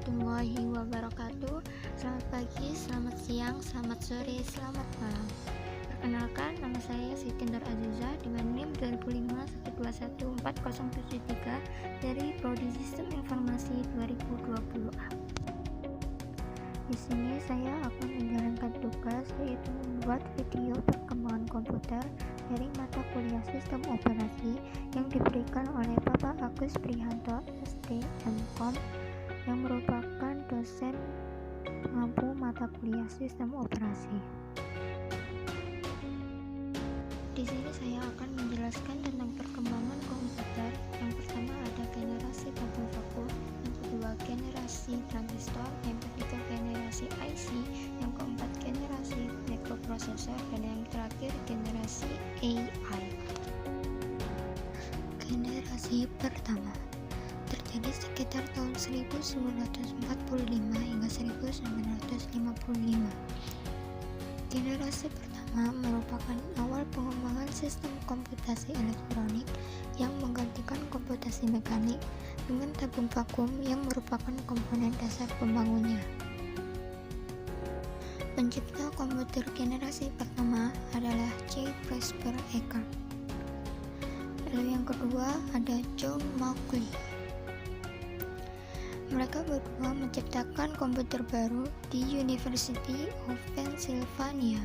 warahmatullahi wabarakatuh. Selamat pagi, selamat siang, selamat sore, selamat malam. Perkenalkan, nama saya Siti Nur Aziza dengan NIM 2005121473 dari Prodi Sistem Informasi 2020A. Di sini saya akan menjalankan tugas yaitu membuat video perkembangan komputer dari mata kuliah Sistem Operasi yang diberikan oleh Bapak Agus Prihanto STMKom yang merupakan dosen pengampu mata kuliah Sistem Operasi. Di sini saya akan menjelaskan tentang perkembangan komputer. Yang pertama ada generasi tabung vakum, yang kedua generasi transistor, yang ketiga generasi IC, yang keempat generasi microprocessor, dan yang terakhir generasi AI. Generasi pertama terjadi sekitar tahun 1945 hingga 1955. Generasi pertama merupakan awal pengembangan sistem komputasi elektronik yang menggantikan komputasi mekanik dengan tabung vakum yang merupakan komponen dasar pembangunnya. Pencipta komputer generasi pertama adalah J. Presper Eckert. Lalu yang kedua ada John Mauchly. Mereka berdua menciptakan komputer baru di University of Pennsylvania.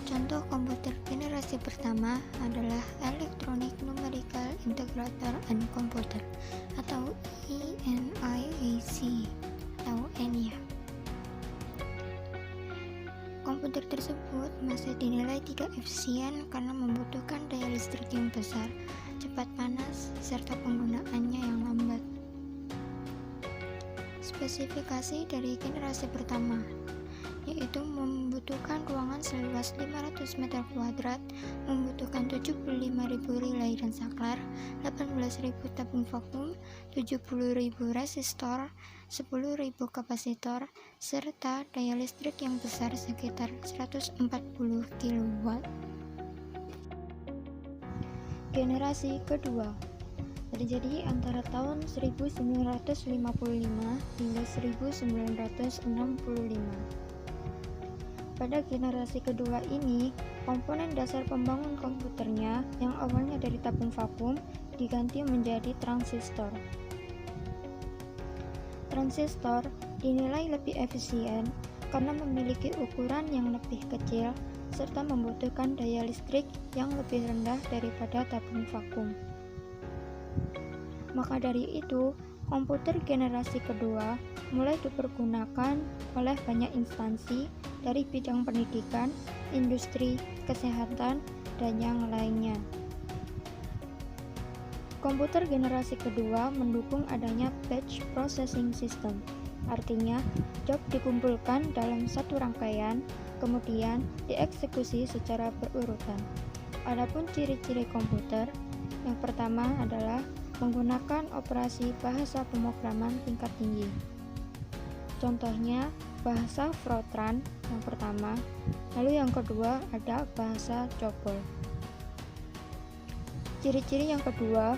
Contoh komputer generasi pertama adalah Electronic Numerical Integrator and Computer atau ENIAC atau ENIAC. Komputer tersebut masih dinilai tidak efisien karena membutuhkan daya listrik yang besar, cepat panas, serta penggunaannya yang lambat. Spesifikasi dari generasi pertama yaitu membutuhkan ruangan seluas 500 meter kuadrat, membutuhkan 75.000 relay dan saklar, 18.000 tabung vakum, 70.000 resistor, 10.000 kapasitor, serta daya listrik yang besar sekitar 140 kW. Generasi kedua terjadi antara tahun 1955 hingga 1965. Pada generasi kedua ini, komponen dasar pembangun komputernya yang awalnya dari tabung vakum diganti menjadi transistor. Transistor dinilai lebih efisien karena memiliki ukuran yang lebih kecil serta membutuhkan daya listrik yang lebih rendah daripada tabung vakum. Maka dari itu, komputer generasi kedua mulai dipergunakan oleh banyak instansi dari bidang pendidikan, industri, kesehatan, dan yang lainnya. Komputer generasi kedua mendukung adanya batch processing system, artinya job dikumpulkan dalam satu rangkaian, kemudian dieksekusi secara berurutan. Adapun ciri-ciri komputer, yang pertama adalah menggunakan operasi bahasa pemrograman tingkat tinggi. Contohnya bahasa Fortran yang pertama, lalu yang kedua ada bahasa COBOL. Ciri-ciri yang kedua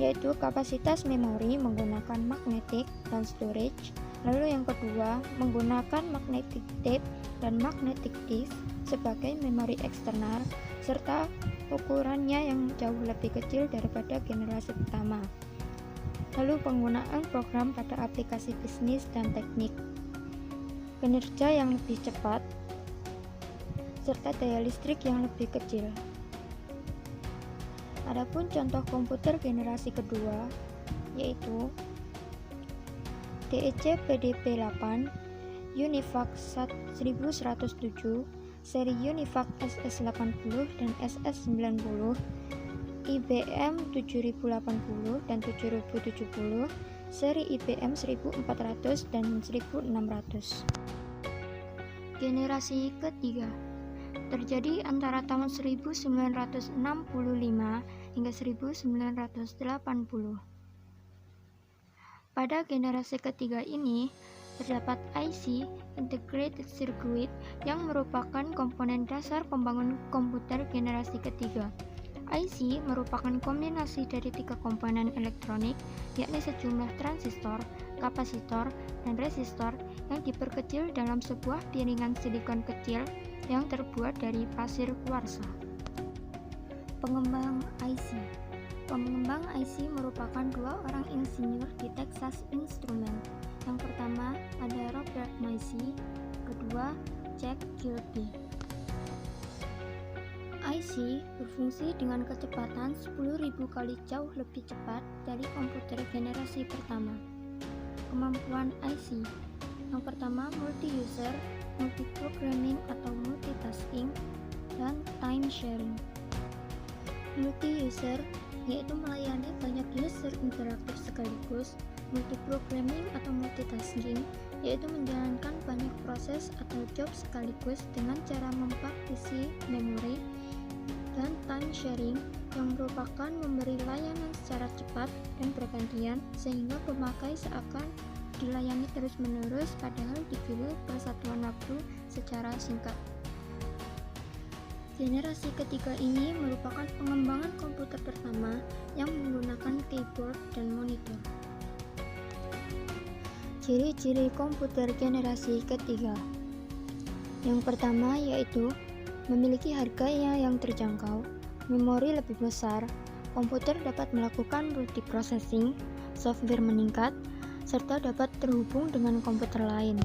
yaitu kapasitas memori menggunakan magnetic dan storage, lalu yang kedua menggunakan magnetic tape dan magnetic disk sebagai memori eksternal, serta ukurannya yang jauh lebih kecil daripada generasi pertama. Lalu penggunaan program pada aplikasi bisnis dan teknik, kinerja yang lebih cepat, serta daya listrik yang lebih kecil. Adapun contoh komputer generasi kedua yaitu DEC PDP-8, UNIVAC 1107, seri UNIVAC SS80 dan SS90, IBM 7080 dan 7070, seri IBM 1400 dan 1600. Generasi ketiga terjadi antara tahun 1965 hingga 1980. Pada generasi ketiga ini, terdapat IC (Integrated Circuit) yang merupakan komponen dasar pembangun komputer generasi ketiga. IC merupakan kombinasi dari 3 komponen elektronik, yakni sejumlah transistor, kapasitor, dan resistor yang diperkecil dalam sebuah piringan silikon kecil yang terbuat dari pasir kuarsa. Pengembang IC. Pengembang IC merupakan 2 orang insinyur di Texas Instruments. Yang pertama ada Robert Noyce, kedua Jack Kilby. IC berfungsi dengan kecepatan 10.000 kali jauh lebih cepat dari komputer generasi pertama. Kemampuan IC yang pertama multi-user, multi-programming atau multitasking, dan time sharing. Multi-user yaitu melayani banyak user interaktif sekaligus. Multi-programming atau multitasking yaitu menjalankan banyak proses atau job sekaligus dengan cara mempartisi memori. Dan time sharing yang merupakan memberi layanan secara cepat dan bergantian sehingga pemakai seakan dilayani terus-menerus padahal dipilih persatuan waktu secara singkat. Generasi ketiga ini merupakan pengembangan komputer pertama yang menggunakan keyboard dan monitor. Ciri-ciri komputer generasi ketiga. Yang pertama yaitu memiliki harganya yang terjangkau, memori lebih besar, komputer dapat melakukan multiprocessing, software meningkat, serta dapat terhubung dengan komputer lain.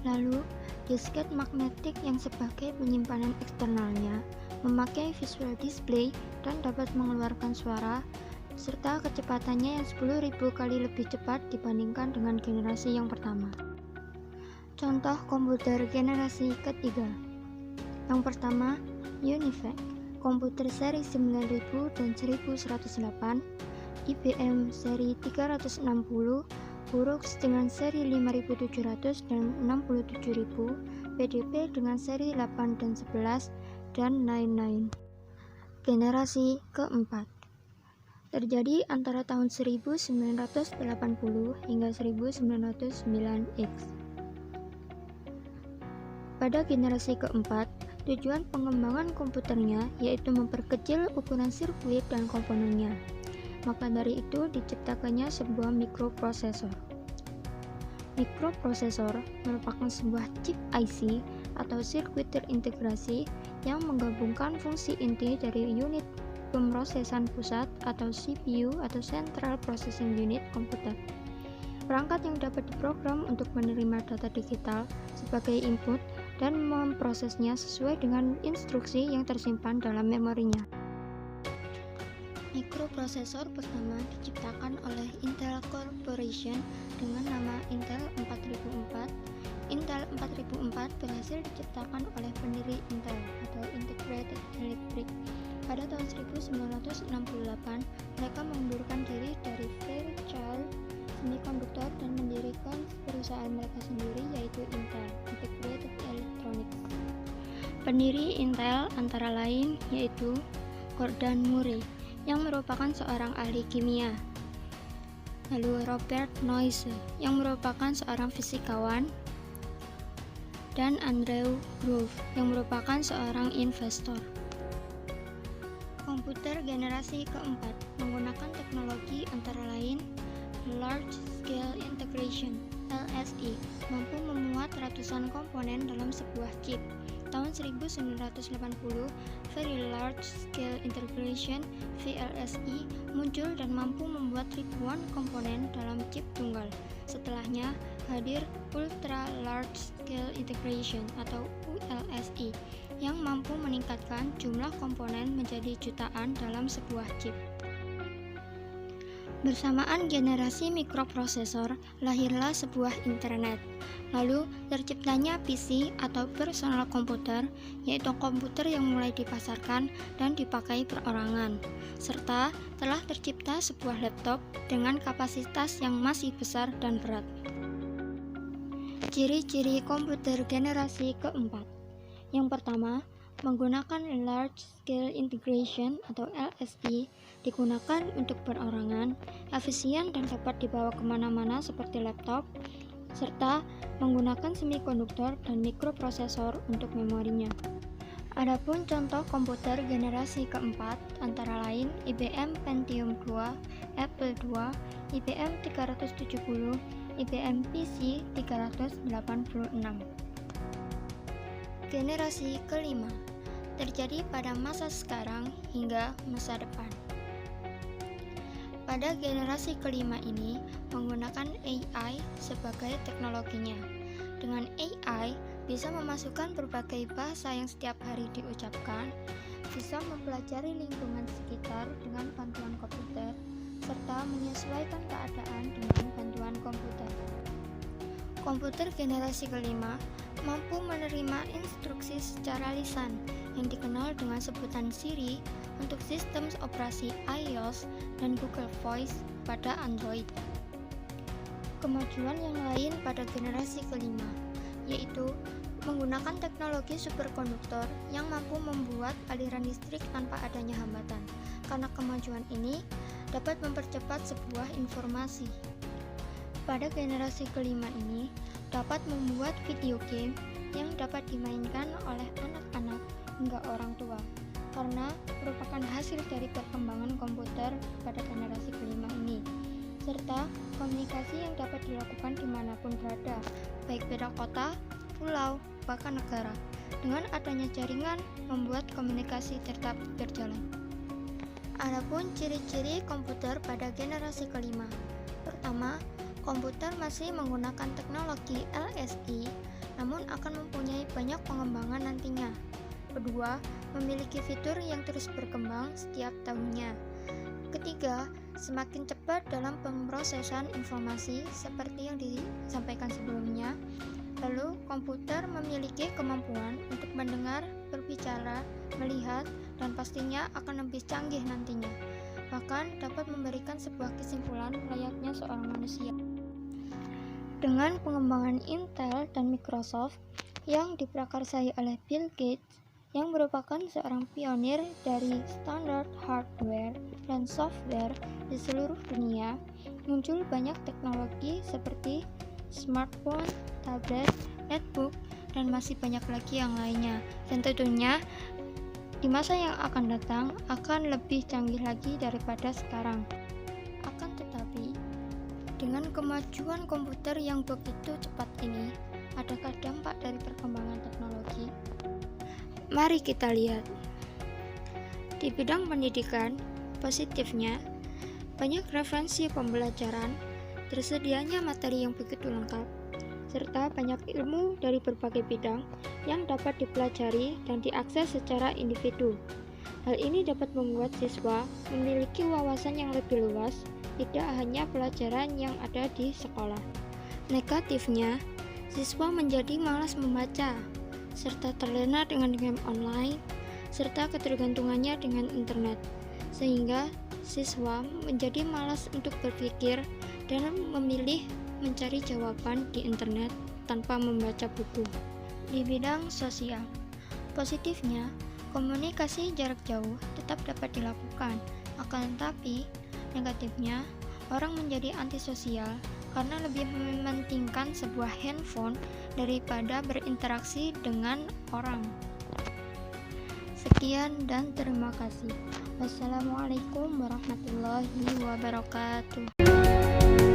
Lalu, disket magnetik yang sebagai penyimpanan eksternalnya, memakai visual display dan dapat mengeluarkan suara, serta kecepatannya yang 10.000 kali lebih cepat dibandingkan dengan generasi yang pertama. Contoh komputer generasi ketiga. Yang pertama, UNIVAC, komputer seri 9000 dan 1108, IBM seri 360, Xerox dengan seri 5700 dan 67000, PDP dengan seri 8 dan 11, dan lain-lain. Generasi keempat terjadi antara tahun 1980 hingga 1909X. Pada generasi keempat, tujuan pengembangan komputernya yaitu memperkecil ukuran sirkuit dan komponennya. Maka dari itu diciptakannya sebuah mikroprosesor. Mikroprosesor merupakan sebuah chip IC atau sirkuit terintegrasi yang menggabungkan fungsi inti dari unit pemrosesan pusat atau CPU atau Central Processing Unit komputer. Perangkat yang dapat diprogram untuk menerima data digital sebagai input dan memprosesnya sesuai dengan instruksi yang tersimpan dalam memorinya. Mikroprosesor pertama diciptakan oleh Intel Corporation dengan nama Intel 4004. Intel 4004 berhasil diciptakan oleh pendiri Intel atau Integrated Electric. Pada tahun 1968, mereka mengundurkan diri dari Fairchild Semiconductor dan mendirikan perusahaan mereka sendiri yaitu Intel Integrated Electronics. Pendiri Intel antara lain yaitu Gordon Murray yang merupakan seorang ahli kimia, lalu Robert Noyce yang merupakan seorang fisikawan, dan Andrew Grove yang merupakan seorang investor. Komputer generasi keempat menggunakan teknologi antara lain Large Scale Integration (LSI), mampu memuat ratusan komponen dalam sebuah chip. Tahun 1980, Very Large Scale Integration (VLSI) muncul dan mampu membuat ribuan komponen dalam chip tunggal. Setelahnya hadir Ultra Large Scale Integration atau ULSI yang mampu meningkatkan jumlah komponen menjadi jutaan dalam sebuah chip. Bersamaan generasi mikroprosesor, lahirlah sebuah internet. Lalu terciptanya PC atau personal komputer, yaitu komputer yang mulai dipasarkan dan dipakai perorangan, serta telah tercipta sebuah laptop dengan kapasitas yang masih besar dan berat. Ciri-ciri komputer generasi keempat. Yang pertama, menggunakan Large Scale Integration atau LSI, digunakan untuk perorangan, efisien dan dapat dibawa kemana-mana seperti laptop, serta menggunakan semikonduktor dan mikroprosesor untuk memorinya. Adapun contoh komputer generasi keempat antara lain IBM Pentium 2, Apple II, IBM 370, IBM PC 386. Generasi kelima terjadi pada masa sekarang hingga masa depan. Pada generasi kelima ini menggunakan AI sebagai teknologinya. Dengan AI bisa memasukkan berbagai bahasa yang setiap hari diucapkan, bisa mempelajari lingkungan sekitar dengan bantuan komputer, serta menyesuaikan keadaan dengan bantuan komputer. Komputer generasi kelima mampu menerima instruksi secara lisan yang dikenal dengan sebutan Siri untuk sistem operasi iOS dan Google Voice pada Android. Kemajuan yang lain pada generasi kelima yaitu menggunakan teknologi superkonduktor yang mampu membuat aliran listrik tanpa adanya hambatan. Karena kemajuan ini dapat mempercepat sebuah informasi. Pada generasi kelima ini dapat membuat video game yang dapat dimainkan oleh anak-anak hingga orang tua, karena merupakan hasil dari perkembangan komputer pada generasi kelima ini, serta komunikasi yang dapat dilakukan dimanapun berada, baik beda kota, pulau, bahkan negara. Dengan adanya jaringan, membuat komunikasi tetap berjalan. Adapun ciri-ciri komputer pada generasi kelima. Pertama, komputer masih menggunakan teknologi LSI, namun akan mempunyai banyak pengembangan nantinya. Kedua, memiliki fitur yang terus berkembang setiap tahunnya. Ketiga, semakin cepat dalam pemrosesan informasi seperti yang disampaikan sebelumnya. Lalu, komputer memiliki kemampuan untuk mendengar, berbicara, melihat, dan pastinya akan lebih canggih nantinya. Bahkan dapat memberikan sebuah kesimpulan layaknya seorang manusia. Dengan pengembangan Intel dan Microsoft yang diprakarsai oleh Bill Gates, yang merupakan seorang pionir dari standar hardware dan software di seluruh dunia, muncul banyak teknologi seperti smartphone, tablet, netbook, dan masih banyak lagi yang lainnya. Dan tentunya di masa yang akan datang akan lebih canggih lagi daripada sekarang. Akan tetapi, dengan kemajuan komputer yang begitu cepat ini, adakah dampak dari perkembangan teknologi? Mari kita lihat. Di bidang pendidikan, positifnya, banyak referensi pembelajaran, tersedianya materi yang begitu lengkap, serta banyak ilmu dari berbagai bidang yang dapat dipelajari dan diakses secara individu. Hal ini dapat membuat siswa memiliki wawasan yang lebih luas, tidak hanya pelajaran yang ada di sekolah. Negatifnya, siswa menjadi malas membaca, serta terlena dengan game online, serta ketergantungannya dengan internet, sehingga siswa menjadi malas untuk berpikir dan memilih mencari jawaban di internet tanpa membaca buku. Di bidang sosial, positifnya, komunikasi jarak jauh tetap dapat dilakukan, akan tetapi negatifnya, orang menjadi antisosial karena lebih mementingkan sebuah handphone daripada berinteraksi dengan orang. Sekian dan terima kasih. Wassalamualaikum warahmatullahi wabarakatuh.